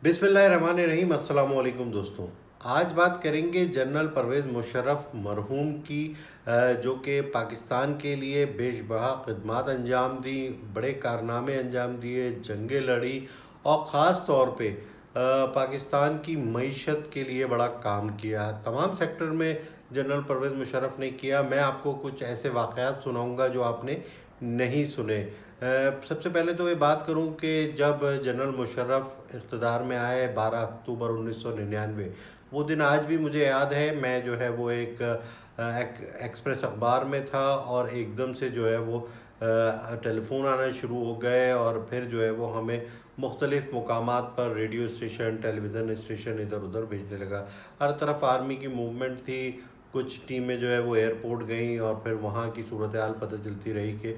बिस्मिल्लाहिर्रहमानिर्रहीम। अस्सलाम वालेकुम दोस्तों। आज बात करेंगे जनरल परवेज़ मुशर्रफ मरहूम की, जो कि पाकिस्तान के लिए बेशबहा खिदमात अंजाम दी, बड़े कारनामे अंजाम दिए, जंगें लड़ी और ख़ास तौर पे पाकिस्तान की मईशत के लिए बड़ा काम किया। तमाम सेक्टर में जनरल परवेज़ मुशर्रफ ने किया। मैं आपको कुछ ऐसे वाक़यात सुनाऊंगा जो आपने नहीं सुने। सबसे पहले तो ये बात करूं कि जब जनरल मुशर्रफ इक़्तिदार में आए 12 अक्टूबर 1999, वो दिन आज भी मुझे याद है। मैं जो है वो एक एक्सप्रेस अखबार में था और एकदम से जो है वो टेलीफोन आना शुरू हो गए और फिर जो है वो हमें मुख्तलिफ़ मुकामात पर रेडियो स्टेशन, टेलीविज़न स्टेशन इधर उधर भेजने लगा। हर तरफ आर्मी की मूवमेंट थी। कुछ टीमें जो है वो एयरपोर्ट गईं और फिर वहाँ की सूरत हाल पता चलती रही कि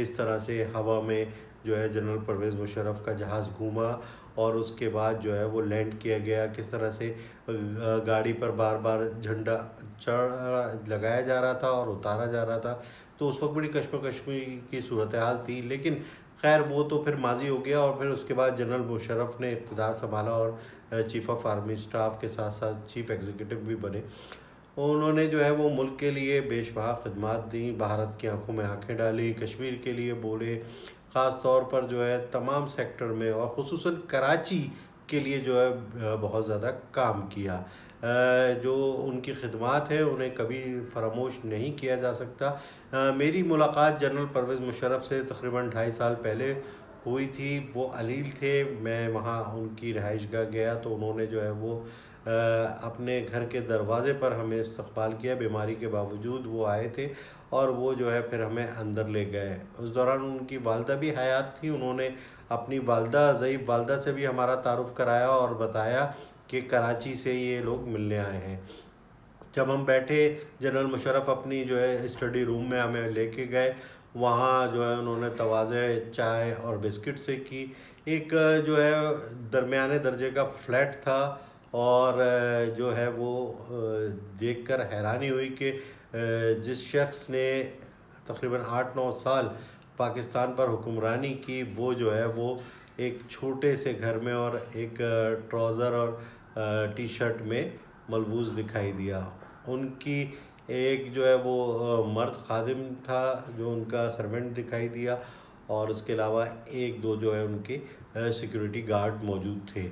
इस तरह से हवा में जो है जनरल परवेज़ मुशर्रफ का जहाज़ घूमा और उसके बाद जो है वो लैंड किया गया। किस तरह से गाड़ी पर बार बार झंडा चढ़ लगाया जा रहा था और उतारा जा रहा था। तो उस वक्त बड़ी कशमकश की सूरत हाल थी, लेकिन खैर वो तो फिर माजी हो गया। और फिर उसके बाद जनरल मुशर्रफ ने इक़्तिदार संभाला और चीफ़ ऑफ आर्मी स्टाफ के साथ साथ चीफ़ एग्जीक्यूटिव भी बने। उन्होंने जो है वो मुल्क के लिए बेशबहा खिदमात दी, भारत की आंखों में आंखें डाली, कश्मीर के लिए बोले, ख़ास तौर पर जो है तमाम सेक्टर में और ख़ुसूसन कराची के लिए जो है बहुत ज़्यादा काम किया। जो उनकी खिदमात है उन्हें कभी फरामोश नहीं किया जा सकता। मेरी मुलाकात जनरल परवेज़ मुशर्रफ से तकरीबन 2.5 साल पहले हुई थी। वो अलील थे, मैं वहाँ उनकी रहाइशगाह गया तो उन्होंने जो है वो अपने घर के दरवाज़े पर हमें इस्तकबाल किया। बीमारी के बावजूद वो आए थे और वो जो है फिर हमें अंदर ले गए। उस दौरान उनकी वालदा भी हयात थी। उन्होंने अपनी वालदा, ज़ईफ़ वालदा से भी हमारा तारुफ़ कराया और बताया कि कराची से ये लोग मिलने आए हैं। जब हम बैठे, जनरल मुशर्रफ अपनी जो है स्टडी रूम में हमें लेके गए। वहाँ जो है उन्होंने तवाज़े चाय और बिस्किट से की। एक जो है दरमियाने दर्जे का फ्लैट था और जो है वो देखकर हैरानी हुई कि जिस शख्स ने तकरीबन 8-9 साल पाकिस्तान पर हुक्मरानी की, वो जो है वो एक छोटे से घर में और एक ट्राउज़र और टी शर्ट में मलबूस दिखाई दिया। उनकी एक जो है वो मर्द खादिम था जो उनका सर्वेंट दिखाई दिया और उसके अलावा एक दो जो है उनके सिक्योरिटी गार्ड मौजूद थे।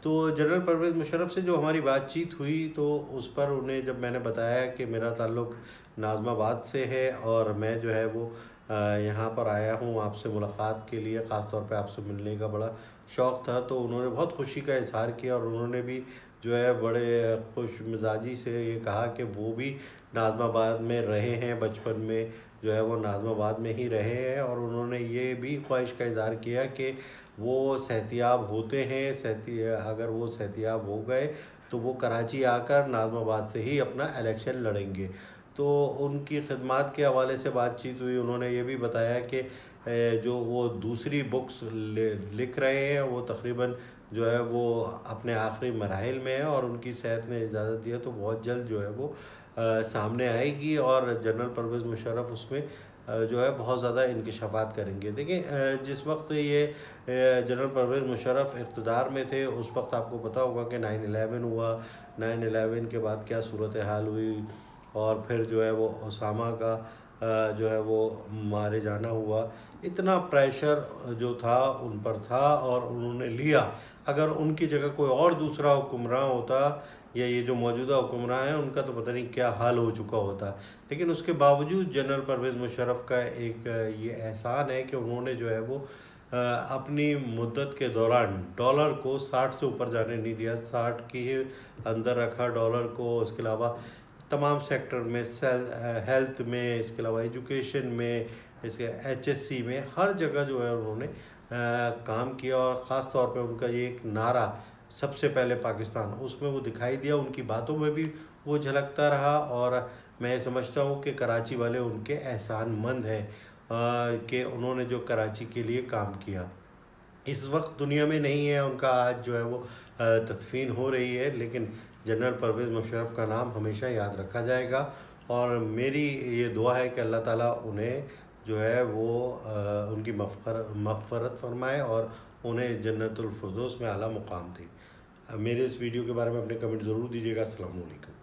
तो जनरल परवेज़ मुशर्रफ से जो हमारी बातचीत हुई तो उस पर उन्हें जब मैंने बताया कि मेरा ताल्लुक़ नाज़माबाद से है और मैं जो है वो यहाँ पर आया हूँ आपसे मुलाकात के लिए, ख़ास तौर पे आपसे मिलने का बड़ा शौक़ था, तो उन्होंने बहुत खुशी का इज़हार किया और उन्होंने भी जो है बड़े खुश मिजाजी से ये कहा कि वो भी नाज़माबाद में रहे हैं, बचपन में जो है वो नाज़माबाद में ही रहे हैं। और उन्होंने ये भी ख्वाहिश का इज़हार किया कि वो सेहतियाब होते हैं, अगर वो सेहतियाब हो गए तो वो कराची आकर नाज़माबाद से ही अपना इलेक्शन लड़ेंगे। तो उनकी खिदमात के हवाले से बातचीत हुई। उन्होंने ये भी बताया कि जो वो दूसरी बुक्स लिख रहे हैं वो तकरीबन जो है वो अपने आखिरी मराहिल में है और उनकी सेहत ने इजाज़त दिया तो बहुत जल्द जो है वो सामने आएगी और जनरल परवेज़ मुशर्रफ उसमें जो है बहुत ज़्यादा इंकशाफात करेंगे। देखिए, जिस वक्त ये जनरल परवेज़ मुशर्रफ इक़्तिदार में थे उस वक्त आपको पता होगा कि 9/11 हुआ। 9/11 के बाद क्या सूरत हाल हुई और फिर जो है वो ओसामा का जो है वो मारे जाना हुआ। इतना प्रेशर जो था उन पर था और उन्होंने लिया। अगर उनकी जगह कोई और दूसरा हुक्मरान होता या ये जो मौजूदा हुक्मरान हैं उनका तो पता नहीं क्या हाल हो चुका होता। लेकिन उसके बावजूद जनरल परवेज़ मुशर्रफ का एक ये एहसान है कि उन्होंने जो है वो अपनी मुद्दत के दौरान डॉलर को 60 से ऊपर जाने नहीं दिया। 60 के ही अंदर रखा डॉलर को। उसके अलावा तमाम सेक्टर में, हेल्थ में, इसके अलावा एजुकेशन में, इसके HSC में, हर जगह जो है उन्होंने काम किया। और ख़ास तौर पे उनका ये एक नारा, सबसे पहले पाकिस्तान, उसमें वो दिखाई दिया। उनकी बातों में भी वो झलकता रहा और मैं समझता हूँ कि कराची वाले उनके एहसानमंद हैं कि उन्होंने जो कराची के लिए काम किया। इस वक्त दुनिया में नहीं है उनका, आज जो है वो तदफीन हो रही है, लेकिन जनरल परवेज़ मुशर्रफ का नाम हमेशा याद रखा जाएगा। और मेरी ये दुआ है कि अल्लाह ताला उन्हें जो है वो उनकी मग़फ़रत फ़रमाए और انہیں جنت الفردوس میں اعلیٰ مقام دی۔ میرے اس ویڈیو کے بارے میں اپنے کمنٹ ضرور دیجیے گا۔ السلام علیکم۔